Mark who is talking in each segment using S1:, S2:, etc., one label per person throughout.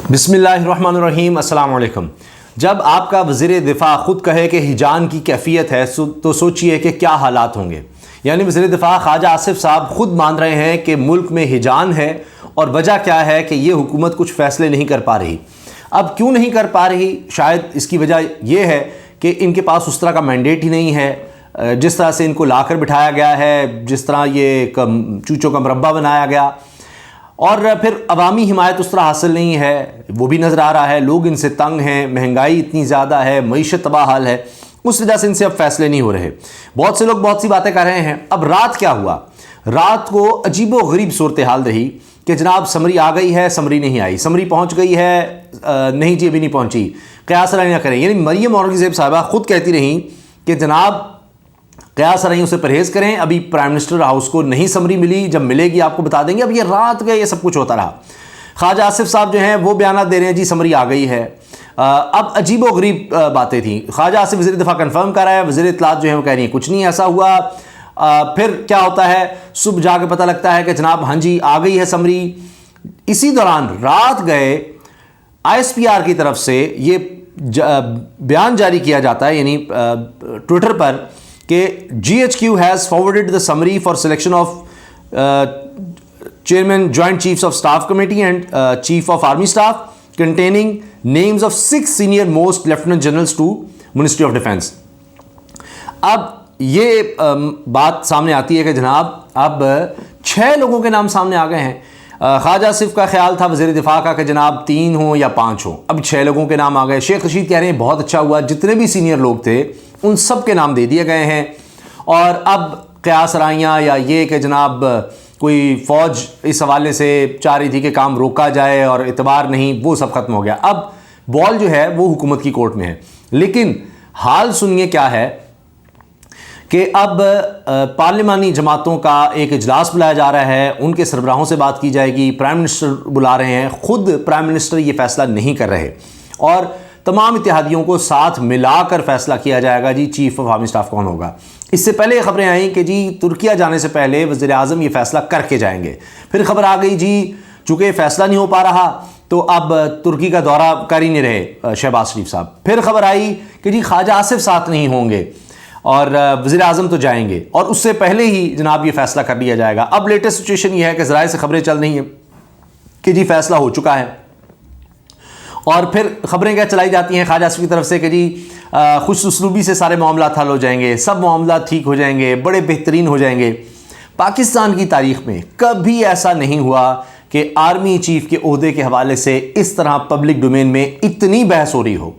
S1: बिस्मिल्लाहिर्रहमानिर्रहीम, अस्सलाम वालेकुम। जब आपका वज़ीर दिफ़ा ख़ुद कहे कि हिजान की कैफ़ियत है तो सोचिए कि क्या हालात होंगे। यानी वज़ीर दिफ़ा ख्वाजा आसिफ साहब ख़ुद मान रहे हैं कि मुल्क में हिजान है और वजह क्या है कि ये हुकूमत कुछ फ़ैसले नहीं कर पा रही। अब क्यों नहीं कर पा रही? शायद इसकी वजह यह है कि इनके पास उस तरह का मैंडेट ही नहीं है। जिस तरह से इनको लाकर बिठाया गया है, जिस तरह ये चूचों का मुरब्बा बनाया गया, और फिर अवामी हिमायत उस तरह हासिल नहीं है, वो भी नज़र आ रहा है। लोग इनसे तंग हैं, महंगाई इतनी ज़्यादा है, मईशत तबाह हाल है, उस वजह से इनसे अब फैसले नहीं हो रहे। बहुत से लोग बहुत सी बातें कर रहे हैं। अब रात क्या हुआ? रात को अजीबो गरीब सूरत हाल रही कि जनाब समरी आ गई है, समरी नहीं आई, समरी पहुँच गई है, नहीं जी अभी नहीं पहुँची, क़यास रही ना करें। यानी मरियम औरंगज़ेब साहिबा खुद कहती रहीं कि जनाब क़यास रही उसे परहेज़ करें, अभी प्राइम मिनिस्टर हाउस को नहीं समरी मिली, जब मिलेगी आपको बता देंगे। अब ये रात गए, ये सब कुछ होता रहा। ख्वाजा आसिफ साहब जो हैं वो बयान दे रहे हैं जी समरी आ गई है। अब अजीबो गरीब बातें थी। ख्वाजा आसिफ वज़ीर दिफ़ा कन्फर्म कर रहा है, वज़ीर इत्तलात जो है वो कह रही है कुछ नहीं ऐसा हुआ। फिर क्या होता है, सुबह जाके पता लगता है कि जनाब हाँ जी आ गई है समरी। इसी दौरान रात गए ISPR की तरफ से ये बयान जारी किया जाता है, यानी ट्विटर पर, कि GHQ has forwarded the summary for selection of chairman joint chiefs of staff committee and chief of army staff containing names of 6 senior most lieutenant generals to ministry of defence. अब ये बात सामने आती है कि जनाब अब 6 लोगों के नाम सामने आ गए हैं। ख्वाजा आसिफ का ख्याल था वज़ीर दिफ़ा का कि जनाब 3 हो या 5 हो, अब 6 लोगों के नाम आ गए। शेख रशीद कह रहे हैं बहुत अच्छा हुआ, जितने भी सीनियर लोग थे उन सब के नाम दे दिए गए हैं। और अब क़यास राइयाँ या ये कि जनाब कोई फ़ौज इस हवाले से चाह रही थी कि काम रोका जाए और इतबार नहीं, वो सब ख़त्म हो गया। अब बॉल जो है वो हुकूमत की कोर्ट में है। लेकिन हाल सुनिए क्या है कि अब पार्लिमानी जमातों का एक इजलास बुलाया जा रहा है, उनके सरबराहों से बात की जाएगी, प्राइम मिनिस्टर बुला रहे हैं। ख़ुद प्राइम मिनिस्टर ये फ़ैसला नहीं कर रहे और तमाम इत्तेहादियों को साथ मिलाकर फैसला किया जाएगा जी चीफ ऑफ आर्मी स्टाफ कौन होगा। इससे पहले खबरें आई कि जी तुर्किया जाने से पहले वज़ीर आज़म ये फैसला करके जाएंगे। फिर खबर आ गई जी चूँकि फ़ैसला नहीं हो पा रहा तो अब तुर्की का दौरा कर ही नहीं रहे शहबाज शरीफ साहब। फिर खबर आई कि जी ख्वाजा आसिफ साथ नहीं होंगे और वज़ीर आज़म तो जाएंगे, और उससे पहले ही जनाब ये फैसला कर लिया जाएगा। अब लेटेस्ट सिचुएशन ये है कि ज़राए से खबरें चल रही हैं कि जी फैसला हो चुका है, और फिर खबरें क्या चलाई जाती हैं ख्वाजा आसिफ की तरफ से कि जी खुश उसलूबी से सारे मामला हल हो जाएंगे, सब मामला ठीक हो जाएंगे, बड़े बेहतरीन हो जाएंगे। पाकिस्तान की तारीख़ में कभी ऐसा नहीं हुआ कि आर्मी चीफ के ओहदे के हवाले से इस तरह पब्लिक डोमेन में इतनी बहस हो रही हो।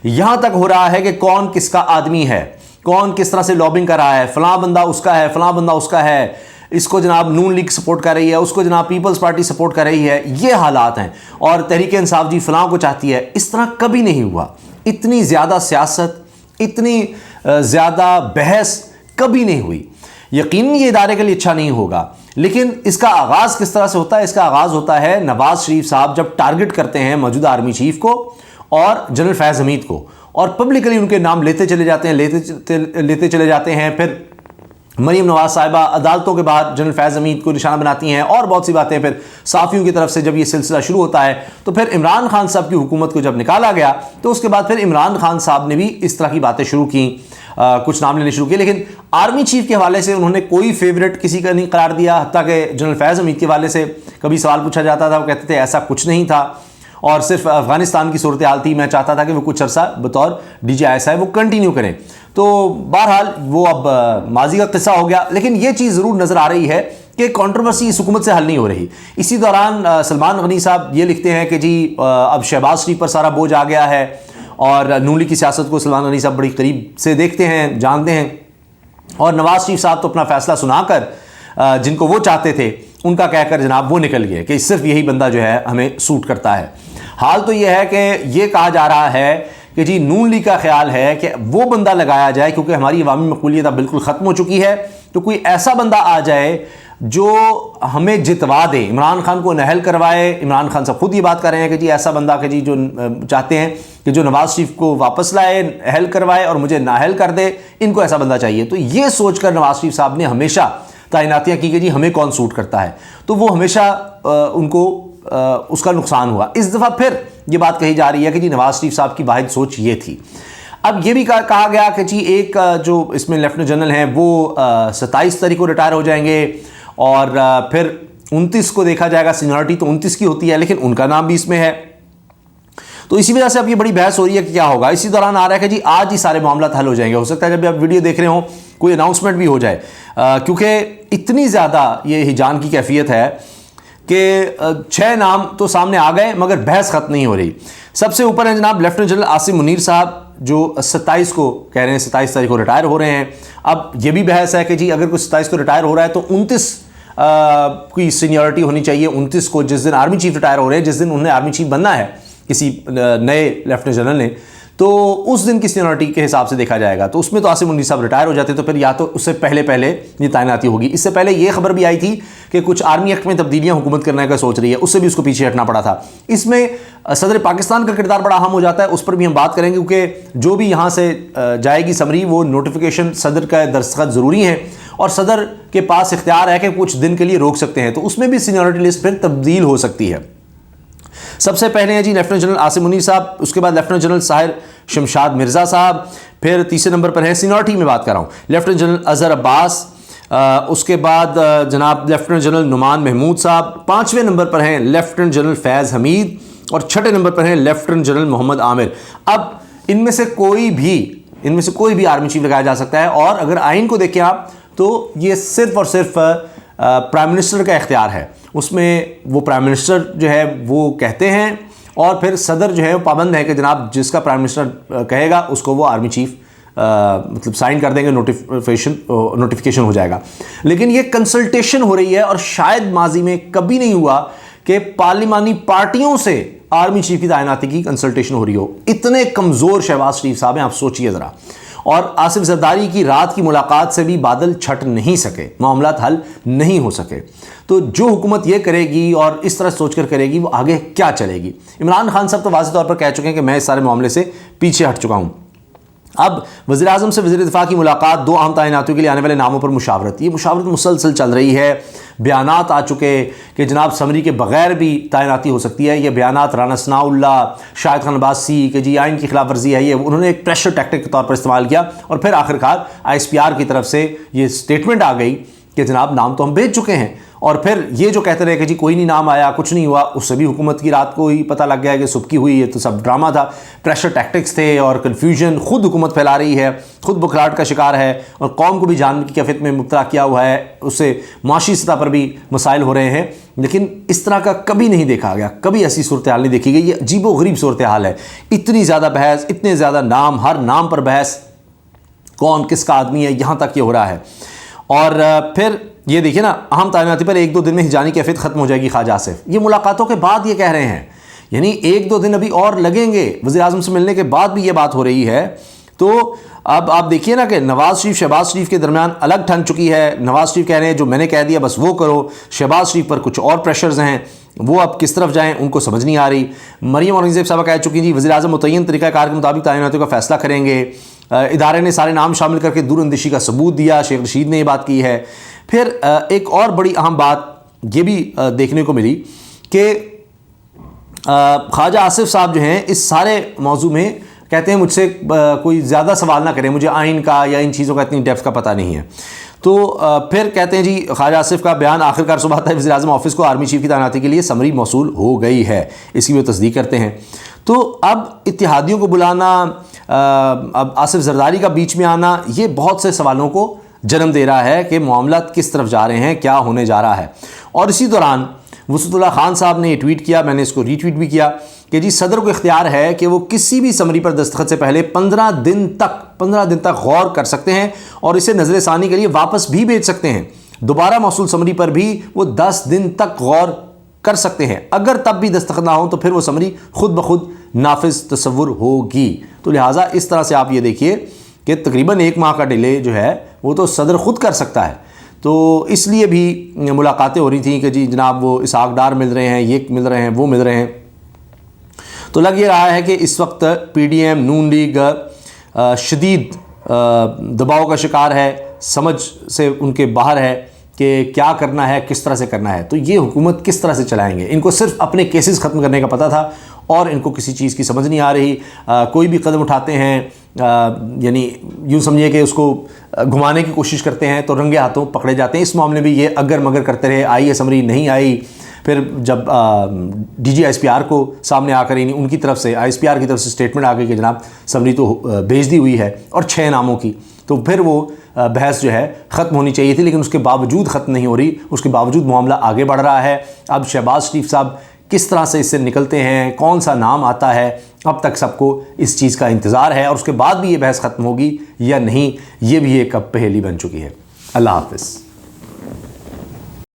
S1: यहाँ तक हो रहा है कि कौन किसका आदमी है, कौन किस तरह से लॉबिंग कर रहा है, फ़लाँ बंदा उसका है, फ़लाँ बंदा उसका है, इसको जनाब नून लीग सपोर्ट कर रही है, उसको जनाब पीपल्स पार्टी सपोर्ट कर रही है। ये हालात हैं। और तहरीक इंसाफ जी फ़लाँ को चाहती है। इस तरह कभी नहीं हुआ। इतनी ज़्यादा सियासत, इतनी ज़्यादा बहस कभी नहीं हुई। यकीनन ये इदारे के लिए अच्छा नहीं होगा। लेकिन इसका आगाज़ किस तरह से होता है? इसका आगाज़ होता है नवाज़ शरीफ साहब जब टारगेट करते हैं मौजूदा आर्मी चीफ को और जनरल फैज़ हमीद को, और पब्लिकली उनके नाम लेते चले जाते हैं, लेते चले जाते हैं। फिर मरीम नवाज साहिबा अदालतों के बाहर जनरल फैज़ हमीद को निशाना बनाती हैं और बहुत सी बातें। फिर साफ़ियों की तरफ से जब ये सिलसिला शुरू होता है तो फिर इमरान खान साहब की हुकूमत को जब निकाला गया तो उसके बाद फिर इमरान खान साहब ने भी इस तरह की बातें शुरू की, कुछ नाम लेने शुरू किए। लेकिन आर्मी चीफ के हवाले से उन्होंने कोई फेवरेट किसी का नहीं करार दिया। हत्ता कि जनरल फैज़ हमीद के हवाले से कभी सवाल पूछा जाता था, वो कहते थे ऐसा कुछ नहीं था और सिर्फ अफ़गानिस्तान की सूरत हाल थी, मैं चाहता था कि वो कुछ अरसा बतौर DGISI वो कंटिन्यू करें। तो बहरहाल वो अब माजी का किस्सा हो गया। लेकिन ये चीज़ ज़रूर नज़र आ रही है कि कंट्रोवर्सी इस हुकूमत से हल नहीं हो रही। इसी दौरान सलमान गनी साहब ये लिखते हैं कि जी अब शहबाज शरीफ पर सारा बोझ आ गया है, और नून लीग की सियासत को सलमान गनी साहब बड़ी करीब से देखते हैं, जानते हैं, और नवाज़ शरीफ साहब तो अपना फ़ैसला सुनाकर जिनको वो चाहते थे उनका कहकर जनाब वो निकल गए कि सिर्फ यही बंदा जो है हमें सूट करता है। हाल तो ये है कि ये कहा जा रहा है कि जी नून लीग का ख्याल है कि वो बंदा लगाया जाए, क्योंकि हमारी अवामी मकबूलियत बिल्कुल ख़त्म हो चुकी है, तो कोई ऐसा बंदा आ जाए जो हमें जितवा दे, इमरान खान को नाअहल करवाए। इमरान खान साहब खुद ये बात कर रहे हैं कि जी ऐसा बंदा कि जी जो चाहते हैं कि जो नवाज़ शरीफ को वापस लाए, अहल करवाए और मुझे नाअहल कर दे, इनको ऐसा बंदा चाहिए। तो ये सोचकर नवाज़ शरीफ साहब ने हमेशा तैनातियाँ की कि जी हमें कौन सूट करता है, तो वो हमेशा उनको उसका नुकसान हुआ। इस दफ़ा फिर ये बात कही जा रही है कि जी नवाज शरीफ साहब की वाहिद सोच ये थी। अब ये भी कहा गया कि जी एक जो इसमें लेफ्टिनेंट जनरल हैं वो 27 तारीख को रिटायर हो जाएंगे और फिर 29 को देखा जाएगा। सीनियरिटी तो 29 की होती है, लेकिन उनका नाम भी इसमें है। तो इसी वजह से अब ये बड़ी बहस हो रही है कि क्या होगा। इसी दौरान आ रहा है कि जी आज ही सारे मामला हल हो जाएंगे। हो सकता है जब भी आप वीडियो देख रहे हो कोई अनाउंसमेंट भी हो जाए, क्योंकि इतनी ज़्यादा ये हिजान की कैफियत है कि 6 नाम तो सामने आ गए मगर बहस खत्म नहीं हो रही। सबसे ऊपर है जनाब लेफ्टिनेंट जनरल आसिम मुनीर साहब, जो 27 को कह रहे हैं 27 तारीख को रिटायर हो रहे हैं। अब ये भी बहस है कि जी अगर कोई 27 को रिटायर हो रहा है तो 29 की सीनियरिटी होनी चाहिए। 29 को जिस दिन आर्मी चीफ रिटायर हो रहे हैं, जिस दिन उन्हें आर्मी चीफ बनना है किसी नए लेफ्टिनेंट जनरल ने, तो उस दिन की सीनियरिटी के हिसाब से देखा जाएगा। तो उसमें तो आसिम मुनीर साहब रिटायर हो जाते, तो फिर या तो उससे पहले ये तैनाती होगी। इससे पहले ये खबर भी आई थी कि कुछ आर्मी एक्ट में तब्दीलियां हुकूमत करने का सोच रही है, उससे भी उसको पीछे हटना पड़ा था। इसमें सदर पाकिस्तान का किरदार बड़ा अहम हो जाता है, उस पर भी हम बात करेंगे, क्योंकि जो भी यहाँ से जाएगी समरी वो नोटिफिकेशन सदर का दस्तखत ज़रूरी है और सदर के पास इख्तियार है कि कुछ दिन के लिए रोक सकते हैं। तो उसमें भी सीनियरिटी लिस्ट फिर तब्दील हो सकती है। सबसे पहले हैं जी लेफ्टिनेंट जनरल आसिम मुनीर साहब, उसके बाद लेफ्टिनेंट जनरल साहिर शमशाद मिर्ज़ा साहब, फिर तीसरे नंबर पर है सीनियरिटी में बात कर रहा हूँ लेफ्टिनेंट जनरल अजहर अब्बास, उसके बाद जनाब लेफ्टिनेंट जनरल नुमान महमूद साहब, 5वें नंबर पर हैं लेफ्टिनेंट जनरल फैज़ हमीद और 6ठे नंबर पर हैं लेफ्टिनेंट जनरल मोहम्मद आमिर। अब इनमें से कोई भी आर्मी चीफ लगाया जा सकता है और अगर आइन को देखें आप तो ये सिर्फ और सिर्फ प्राइम मिनिस्टर का इख्तियार है। उसमें वो प्राइम मिनिस्टर जो है वो कहते हैं और फिर सदर जो है वो पाबंद है कि जनाब जिसका प्राइम मिनिस्टर कहेगा उसको वो आर्मी चीफ मतलब साइन कर देंगे, नोटिफिकेशन हो जाएगा। लेकिन ये कंसल्टेशन हो रही है और शायद माजी में कभी नहीं हुआ कि पार्लिमानी पार्टियों से आर्मी चीफ की तैनाती की कंसल्टेशन हो रही हो। इतने कमज़ोर शहबाज शरीफ साहब हैं, आप सोचिए ज़रा। और आसिफ जरदारी की रात की मुलाकात से भी बादल छट नहीं सके, मामलात हल नहीं हो सके। तो जो हुकूमत ये करेगी और इस तरह सोचकर करेगी वो आगे क्या चलेगी। इमरान खान साहब तो वाज़ेह तौर पर कह चुके हैं कि मैं इस सारे मामले से पीछे हट चुका हूँ। अब वज़ीर आज़म से वज़ीर दिफ़ा की मुलाकात, 2 अहम तैनातियों के लिए आने वाले नामों पर मुशावरत, ये मुशावरत मुसलसल चल रही है। बयानात आ चुके कि जनाब समरी के बगैर भी तैनाती हो सकती है। ये बयानात राना सनाउल्लाह, शाहिद खान अब्बासी कि जी आइन की खिलाफ वर्जी है, ये उन्होंने एक प्रेशर टैक्टिक के तौर पर इस्तेमाल किया और फिर आखिरकार ISPR की तरफ से ये स्टेटमेंट आ गई कि जनाब नाम तो हम भेज चुके हैं। और फिर ये जो कहते रहे कि जी कोई नहीं नाम आया, कुछ नहीं हुआ, उससे भी हुकूमत की रात को ही पता लग गया कि सुबकी हुई, ये तो सब ड्रामा था, प्रेशर टैक्टिक्स थे और कन्फ्यूजन खुद हुकूमत फैला रही है, खुद बुखलाहट का शिकार है और कौम को भी जान की कैफियत में मुब्तला किया हुआ है, उससे माशी सतह पर भी मसाइल हो रहे हैं। लेकिन इस तरह का कभी नहीं देखा गया, कभी ऐसी सूरत हाल नहीं देखी गई। ये अजीबो गरीब सूरत हाल है, इतनी ज़्यादा बहस, इतने ज़्यादा नाम, हर नाम पर बहस, कौन किसका आदमी है, यहाँ तक ये हो रहा है। और फिर ये देखिए ना, अहम तैनाती पर 1-2 दिन में हिजानी कैफियत ख़त्म हो जाएगी ख्वाजा आसिफ, ये मुलाकातों के बाद ये कह रहे हैं, यानी 1-2 दिन अभी और लगेंगे। वज़ीर आज़म से मिलने के बाद भी ये बात हो रही है। तो अब आप देखिए ना कि नवाज़ शरीफ शहबाज शरीफ के दरमियान अलग ठन चुकी है। नवाज़ शरीफ कह रहे हैं जो मैंने कह दिया बस वो करो, शहबाज शरीफ पर कुछ और प्रेशर्स हैं, वो अब किस तरफ जाएं उनको समझ नहीं आ रही। मरियम औरंगज़ेब साहबा कह चुकी जी वज़ीर आज़म मुतय्यन तरीक़ाकार के मुताबिक तैनातियों का फ़ैसला करेंगे। इदारे ने सारे नाम शामिल करके दूरअंदेशी का सबूत दिया, शेख रशीद ने ये बात की है। फिर एक और बड़ी अहम बात ये भी देखने को मिली कि ख्वाजा आसिफ साहब जो हैं इस सारे मौजू में कहते हैं मुझसे कोई ज़्यादा सवाल ना करें, मुझे आइन का या इन चीज़ों का इतनी डेप्थ का पता नहीं है। तो फिर कहते हैं जी ख्वाजा आसिफ का बयान आखिरकार सुबह तक वज़ीर आज़म ऑफिस को आर्मी चीफ की तैनाती के लिए समरी मौसूल हो गई है, इसकी वो तस्दीक करते हैं। तो अब इत्तेहादियों को बुलाना, अब आसिफ जरदारी का बीच में आना, ये बहुत से सवालों को जन्म दे रहा है कि मामला किस तरफ जा रहे हैं, क्या होने जा रहा है। और इसी दौरान वसअतुल्लाह खान साहब ने ट्वीट किया, मैंने इसको रीट्वीट भी किया कि जी सदर को इख्तियार है कि वो किसी भी समरी पर दस्तखत से पहले 15 दिन तक गौर कर सकते हैं और इसे नज़र सानी के लिए वापस भी भेज सकते हैं। दोबारा मौसूल समरी पर भी वो 10 दिन तक गौर कर सकते हैं। अगर तब भी दस्तखत ना हो तो फिर वो समरी खुद ब खुद नाफिज तस्वुर होगी। तो लिहाजा इस तरह से आप ये देखिए कि तकरीबन 1 माह का डिले जो है वो तो सदर खुद कर सकता है। तो इसलिए भी मुलाकातें हो रही थी कि जी जनाब वो इसहाक डार मिल रहे हैं, ये मिल रहे हैं, वो मिल रहे हैं। तो लग ये रहा है कि इस वक्त PDM नून लीग शदीद दबाव का शिकार है, समझ से उनके बाहर है कि क्या करना है, किस तरह से करना है। तो ये हुकूमत किस तरह से चलाएंगे? इनको सिर्फ अपने केसेस ख़त्म करने का पता था और इनको किसी चीज़ की समझ नहीं आ रही। कोई भी कदम उठाते हैं, यानी यूँ समझिए कि उसको घुमाने की कोशिश करते हैं तो रंगे हाथों पकड़े जाते हैं। इस मामले में ये अगर मगर करते रहे, आई समरी नहीं आई। फिर जब DG ISPR को सामने आकर उनकी तरफ से, ISPR की तरफ से स्टेटमेंट आ गई कि जनाब समरी तो भेज दी हुई है और 6 नामों की, तो फिर वो बहस जो है ख़त्म होनी चाहिए थी, लेकिन उसके बावजूद ख़त्म नहीं हो रही। उसके बावजूद मामला आगे बढ़ रहा है। अब शहबाज शरीफ साहब किस तरह से इससे निकलते हैं, कौन सा नाम आता है, अब तक सबको इस चीज़ का इंतज़ार है और उसके बाद भी ये बहस ख़त्म होगी या नहीं, ये भी एक अब पहेली बन चुकी है। अल्लाह हाफ़िज़।